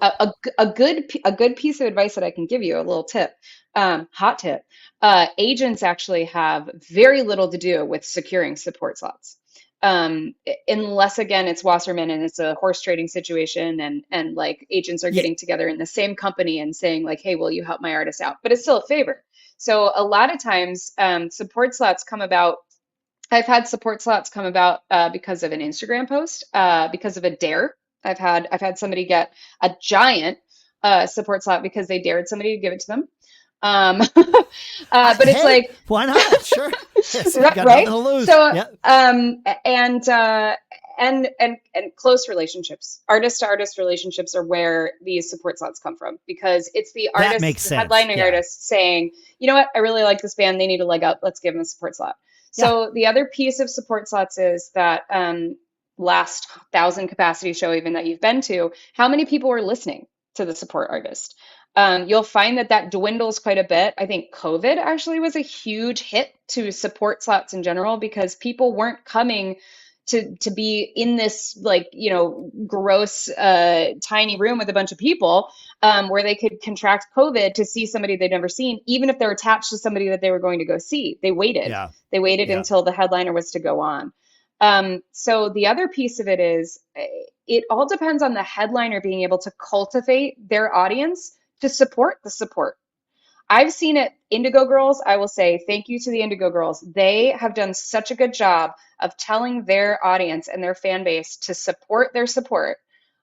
a good piece of advice that I can give you, a little tip, hot tip. Agents actually have very little to do with securing support slots. Unless again it's Wasserman and it's a horse trading situation, and like agents are getting together in the same company and saying like, hey, will you help my artist out? But it's still a favor. So a lot of times support slots come about. I've had support slots come about because of an Instagram post, because of a dare. I've had somebody get a giant support slot because they dared somebody to give it to them. But it's like, why not? Sure. Yes, got right? nothing to lose. So, yeah. And close relationships, artist to artist relationships are where these support slots come from, because it's the artist, the headlining artist saying, you know what, I really like this band. They need a leg up. Let's give them a support slot. So the other piece of support slots is that last 1,000 capacity show even that you've been to, how many people were listening to the support artist? You'll find that dwindles quite a bit. I think COVID actually was a huge hit to support slots in general, because people weren't coming to be in this gross tiny room with a bunch of people where they could contract COVID to see somebody they'd never seen, even if they're attached to somebody that they were going to go see. They waited. Yeah. They waited until the headliner was to go on. So the other piece of it is it all depends on the headliner being able to cultivate their audience to support the support. I've seen it. Indigo Girls, I will say thank you to the Indigo Girls. They have done such a good job of telling their audience and their fan base to support their support.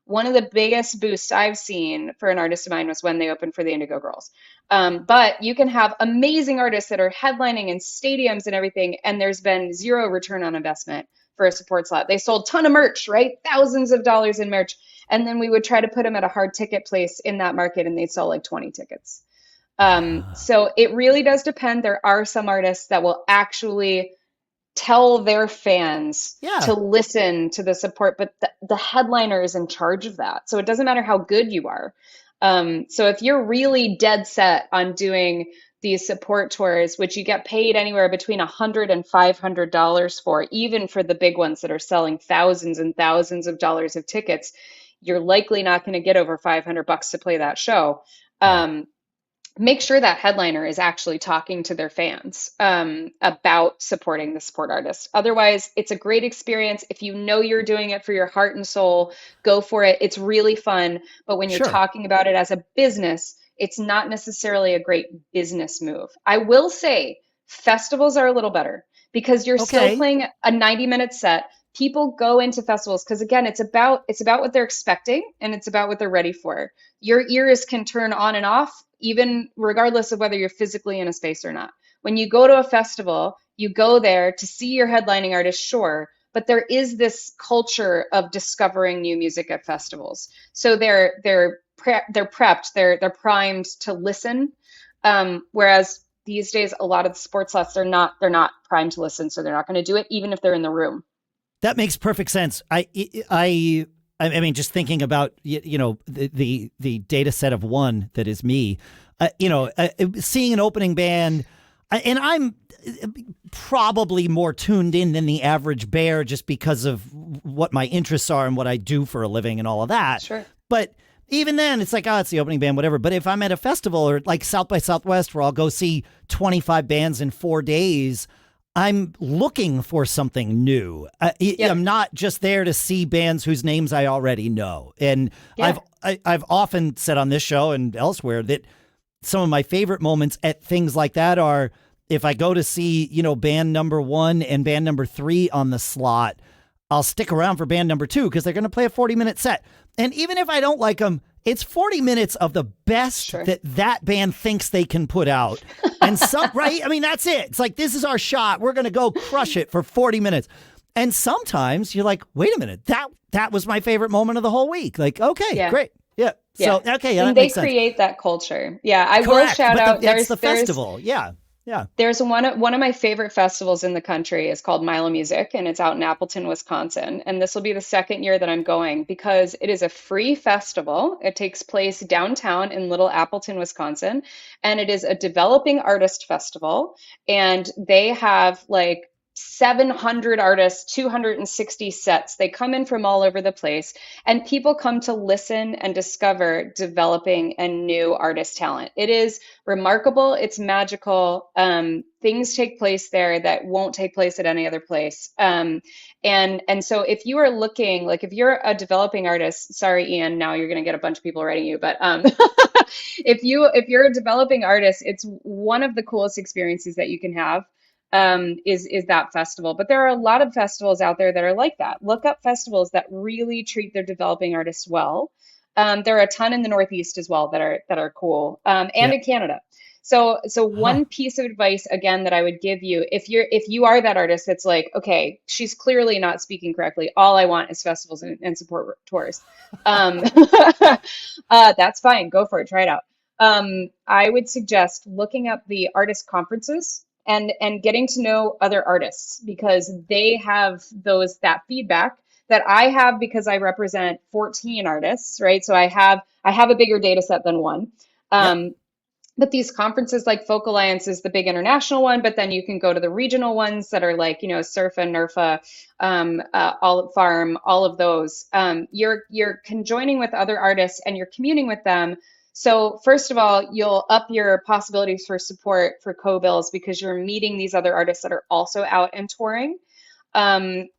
One of the biggest boosts I've seen for an artist of mine was when they opened for the Indigo Girls. But you can have amazing artists that are headlining in stadiums and everything, and there's been zero return on investment for a support slot. They sold a ton of merch, right? Thousands of dollars in merch. And then we would try to put them at a hard ticket place in that market, and they'd sell like 20 tickets. So it really does depend. There are some artists that will actually tell their fans to listen to the support, but the headliner is in charge of that. So it doesn't matter how good you are. So if you're really dead set on doing these support tours, which you get paid anywhere between $100 and $500 for, even for the big ones that are selling thousands and thousands of dollars of tickets, you're likely not going to get over $500 to play that show. Right. Make sure that headliner is actually talking to their fans about supporting the support artist. Otherwise, it's a great experience. If you know you're doing it for your heart and soul, go for it. It's really fun. But when you're Sure. talking about it as a business, it's not necessarily a great business move. I will say festivals are a little better because you're still Okay. playing a 90-minute set. People go into festivals because again, it's about what they're expecting and it's about what they're ready for. Your ears can turn on and off even regardless of whether you're physically in a space or not. When you go to a festival, you go there to see your headlining artist, sure, but there is this culture of discovering new music at festivals. So they're prepped, they're primed to listen. Whereas these days, a lot of the sports slots they're not primed to listen, so they're not going to do it, even if they're in the room. That makes perfect sense. I mean, just thinking about the data set of one that is me, seeing an opening band, and I'm probably more tuned in than the average bear just because of what my interests are and what I do for a living and all of that. Sure. But even then, it's like, oh, it's the opening band, whatever. But if I'm at a festival or like South by Southwest where I'll go see 25 bands in 4 days, I'm looking for something new. Yep. I'm not just there to see bands whose names I already know. And Yeah. I've often said on this show and elsewhere that some of my favorite moments at things like that are if I go to see, band number 1 and band number 3 on the slot, I'll stick around for band number 2 because they're going to play a 40-minute set. And even if I don't like them, it's 40 minutes of the best Sure. that band thinks they can put out. And some, right? I mean, that's it. It's like, this is our shot. We're going to go crush it for 40 minutes. And sometimes you're like, wait a minute, that was my favorite moment of the whole week. Like, okay, Yeah. great. Yeah. Yeah. So, okay. Yeah, And that they makes sense. create that culture. Yeah. I will Correct. shout But out. that's the festival. Yeah. Yeah. There's one of my favorite festivals in the country is called Milo Music, and it's out in Appleton, Wisconsin. And this will be the second year that I'm going because it is a free festival. It takes place downtown in Little Appleton, Wisconsin, and it is a developing artist festival. And they have like 700 artists, 260 sets. They come in from all over the place, and people come to listen and discover developing and new artist talent. It is remarkable. It's magical. Things take place there that won't take place at any other place. And so if you are looking, like if you're a developing artist, sorry, Ian, now you're going to get a bunch of people writing you, but if you're a developing artist, it's one of the coolest experiences that you can have. Is that festival. But there are a lot of festivals out there that are like that. Look up festivals that really treat their developing artists well. There are a ton in the Northeast as well that are cool, and Yeah. in Canada. So one piece of advice again that I would give you, if you are that artist that's like, okay, she's clearly not speaking correctly. All I want is festivals and support tours. That's fine. Go for it. Try it out. I would suggest looking up the artist conferences and getting to know other artists because they have that feedback that I have because I represent 14 artists, right? So I have a bigger data set than one. Yep. But these conferences like Folk Alliance is the big international one, but then you can go to the regional ones that are like, Surfa, Nerfa, Olive Farm, all of those. You're conjoining with other artists and you're communing with them. So first of all, you'll up your possibilities for support for co-bills because you're meeting these other artists that are also out and touring. And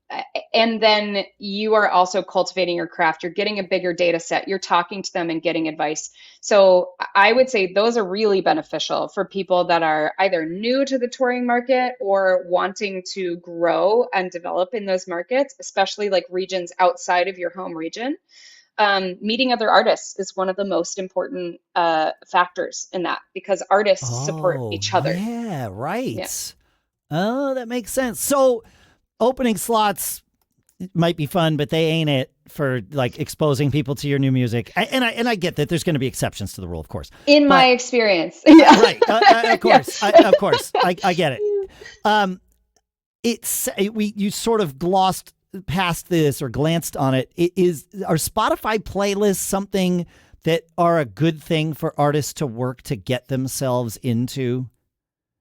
then you are also cultivating your craft. You're getting a bigger data set. You're talking to them and getting advice. So I would say those are really beneficial for people that are either new to the touring market or wanting to grow and develop in those markets, especially like regions outside of your home region. Meeting other artists is one of the most important factors in that because artists support each other. Yeah, right. Yeah. Oh, that makes sense. So opening slots might be fun, but they ain't it for like exposing people to your new music. And I get that there's going to be exceptions to the rule, of course. In my experience. Yeah. Right. Of course. Of course. I get it. You sort of glossed past this or glanced on it. Are Spotify playlists something that are a good thing for artists to work to get themselves into?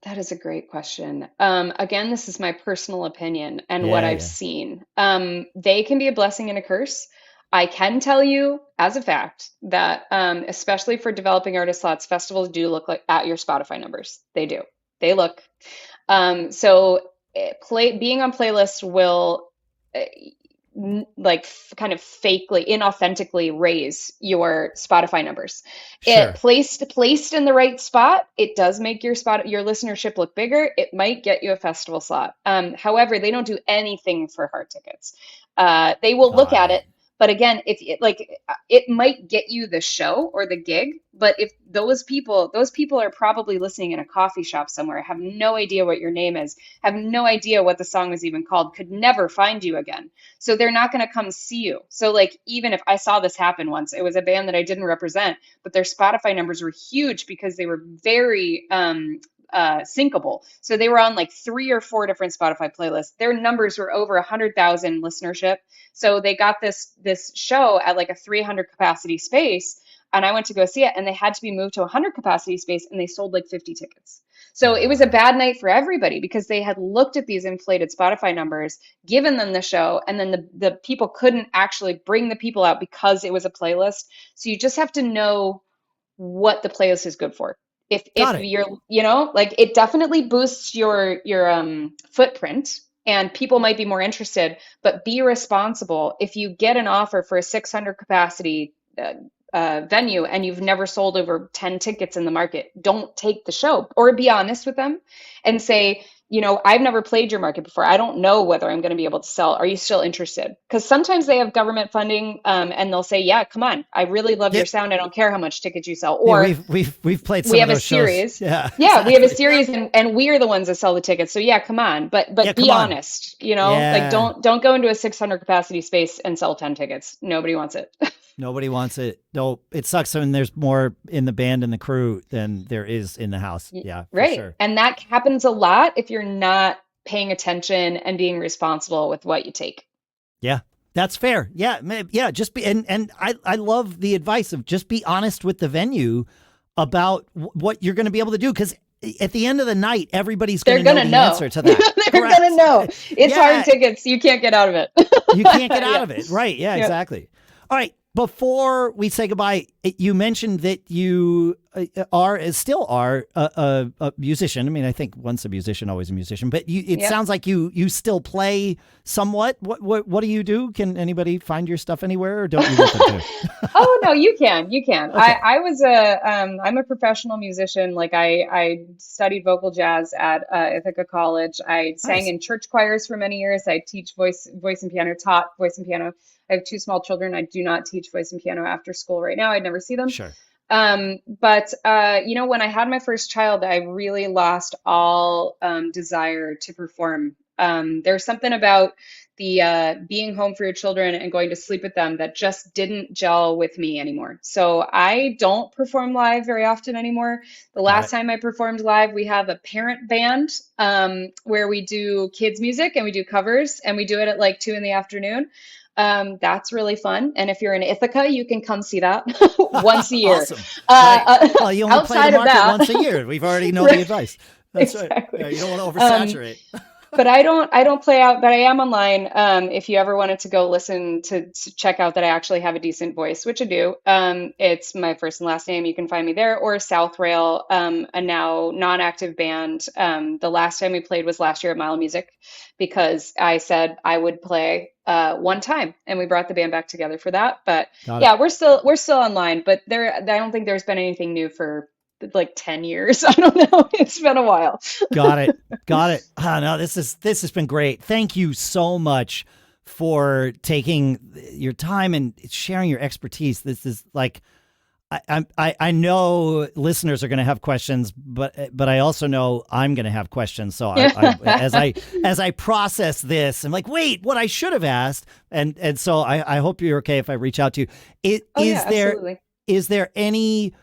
That is a great question. Again, this is my personal opinion and what Yeah, I've yeah. seen. They can be a blessing and a curse. I can tell you as a fact that, especially for developing artist slots, festivals do look like at your Spotify numbers. They do. They look. Being on playlists will uh, kind of fakely, inauthentically raise your Spotify numbers. It Sure. placed in the right spot, it does make your listenership look bigger. It might get you a festival slot. However, they don't do anything for hard tickets. They will look Got at it. it, but again, if it like it might get you the show or the gig, but if those people are probably listening in a coffee shop somewhere, have no idea what your name is, have no idea what the song was even called, could never find you again. So they're not going to come see you. So like even if I saw this happen once, it was a band that I didn't represent, but their Spotify numbers were huge because they were very syncable. So they were on like 3 or 4 different Spotify playlists. Their numbers were over 100,000 listenership. So they got this show at like a 300 capacity space, and I went to go see it, and they had to be moved to a 100 capacity space, and they sold like 50 tickets. So it was a Wow. bad night for everybody because they had looked at these inflated Spotify numbers, given them the show, and then the people couldn't actually bring the people out because it was a playlist. So you just have to know what the playlist is good for. If Got it. you're, like it definitely boosts your footprint and people might be more interested, but be responsible. If you get an offer for a 600 capacity venue and you've never sold over 10 tickets in the market, don't take the show, or be honest with them and say, I've never played your market before. I don't know whether I'm going to be able to sell. Are you still interested? Because sometimes they have government funding, and they'll say, yeah, come on. I really love your Yep. sound. I don't care how much tickets you sell. Yeah, Or we've played we some of have a those shows. series. Yeah, Yeah, we have a exactly. series, and we are the ones that sell the tickets. So yeah, come on. Yeah, But come be on. honest, like Yeah. don't go into a 600 capacity space and sell 10 tickets. Nobody wants it. Nobody wants it. No, it sucks when there's more in the band and the crew than there is in the house. Yeah, for Right. sure. And that happens a lot if you're not paying attention and being responsible with what you take. Yeah, that's fair. Yeah, yeah. Just be and I love the advice of just be honest with the venue about what you're going to be able to do, because at the end of the night, everybody's going They're to know gonna the know. answer to that. They're Correct. gonna know. It's hard Yeah, tickets. You can't get out of it. you can't get out Yeah. of it. Right. Yeah, Yeah. exactly. All right. Before we say goodbye, you mentioned that you still are a musician. I mean, I think once a musician, always a musician. But it Yep. sounds like you still play somewhat. What do you do? Can anybody find your stuff anywhere, or don't you want them to? Oh no, you can. You can. Okay. I'm a professional musician. Like I studied vocal jazz at Ithaca College. I sang Nice. in church choirs for many years. I teach voice and piano, taught voice and piano. I have 2 small children. I do not teach voice and piano after school right now. I'd never see them. Sure. But when I had my first child, I really lost all desire to perform. There's something about the being home for your children and going to sleep with them that just didn't gel with me anymore. So I don't perform live very often anymore. The Got last it. time I performed live, we have a parent band where we do kids music and we do covers, and we do it at like 2 in the afternoon. That's really fun. And if you're in Ithaca, you can come see that once a year. Awesome. Right. Well, you only play the Outside of market that, once a year. We've already know the right, advice. That's right. exactly. Yeah, you don't want to Um, oversaturate. but I don't play out, but I am online. If you ever wanted to go listen to check out that I actually have a decent voice, which I do. It's my first and last name. You can find me there, or South Rail, a now non-active band. The last time we played was last year at Mile Music because I said I would play one time, and we brought the band back together for that. But Got it. yeah, we're still online, but I don't think there's been anything new for like 10 years. I don't know. It's been a while. Got it. Got it. Oh, no, this has been great. Thank you so much for taking your time and sharing your expertise. This is like, I know listeners are going to have questions, but I also know I'm going to have questions. So as I process this, I'm like, wait, what I should have asked, and so I hope you're okay if I reach out to you. Oh yeah, absolutely. Is there any,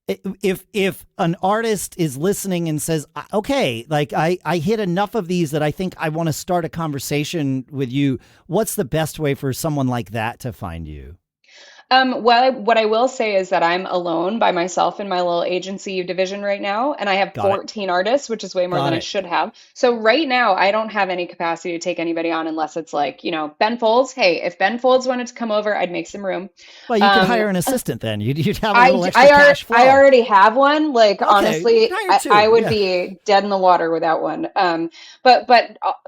if an artist is listening and says, okay, like I hit enough of these that I think I want to start a conversation with you, what's the best way for someone like that to find you? What I will say is that I'm alone by myself in my little agency division right now, and I have Got it. 14 artists, which is way more Got than I it. should have. So right now, I don't have any capacity to take anybody on unless it's like, Ben Folds. Hey, if Ben Folds wanted to come over, I'd make some room. Well, you could Um, hire an assistant then. You'd have a little extra I cash I flow. already have one. Like Okay, you honestly, can hire I two. would Yeah, be dead in the water without one. But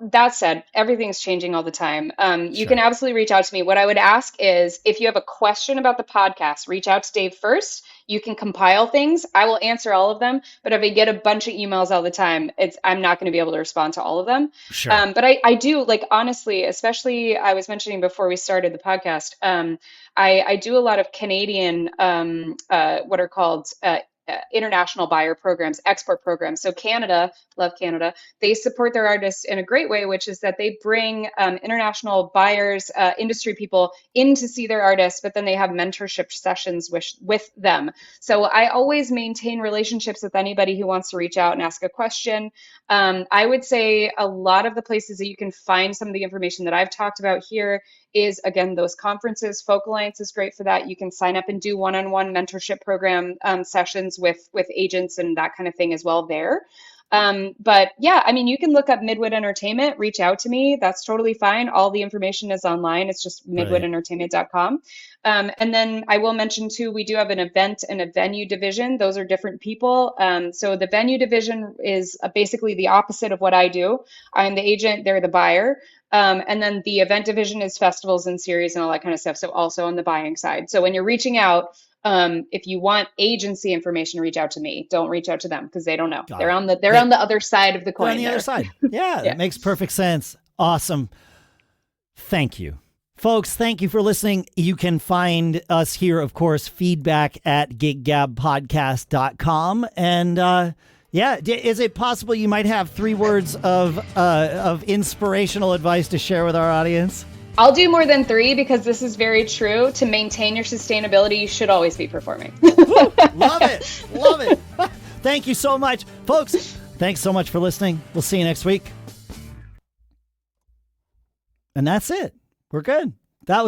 that said, everything's changing all the time. You can sure. absolutely reach out to me. What I would ask is if you have a question about the podcast, reach out to Dave first. You can compile things. I will answer all of them. But if I get a bunch of emails all the time, I'm not going to be able to respond to all of them. Sure. But I do like honestly, especially I was mentioning before we started the podcast. I do a lot of Canadian, what are called international buyer programs, export programs. So Canada, love Canada, they support their artists in a great way, which is that they bring international buyers, industry people in to see their artists, but then they have mentorship sessions with them. So I always maintain relationships with anybody who wants to reach out and ask a question. I would say a lot of the places that you can find some of the information that I've talked about here is again those conferences. Folk Alliance is great for that. You can sign up and do one-on-one mentorship program sessions with agents and that kind of thing as well there. But yeah, I mean, you can look up Midwood Entertainment, reach out to me. That's totally fine. All the information is online. It's just Brilliant. midwoodentertainment.com. And then I will mention too, we do have an event and a venue division. Those are different people. So the venue division is basically the opposite of what I do. I'm the agent, they're the buyer. And then the event division is festivals and series and all that kind of stuff. So also on the buying side. So when you're reaching out, if you want agency information, reach out to me. Don't reach out to them because they don't know. Got They're it. on the other side of the They're coin on the there. other side. Yeah, Yeah. that makes perfect sense. Awesome. Thank you. Folks, thank you for listening. You can find us here, of course, feedback at giggabpodcast.com. And yeah, is it possible you might have 3 words of inspirational advice to share with our audience? I'll do more than 3 because this is very true. To maintain your sustainability, you should always be performing. Love it. Love it. Thank you so much. Folks, thanks so much for listening. We'll see you next week. And that's it. We're good.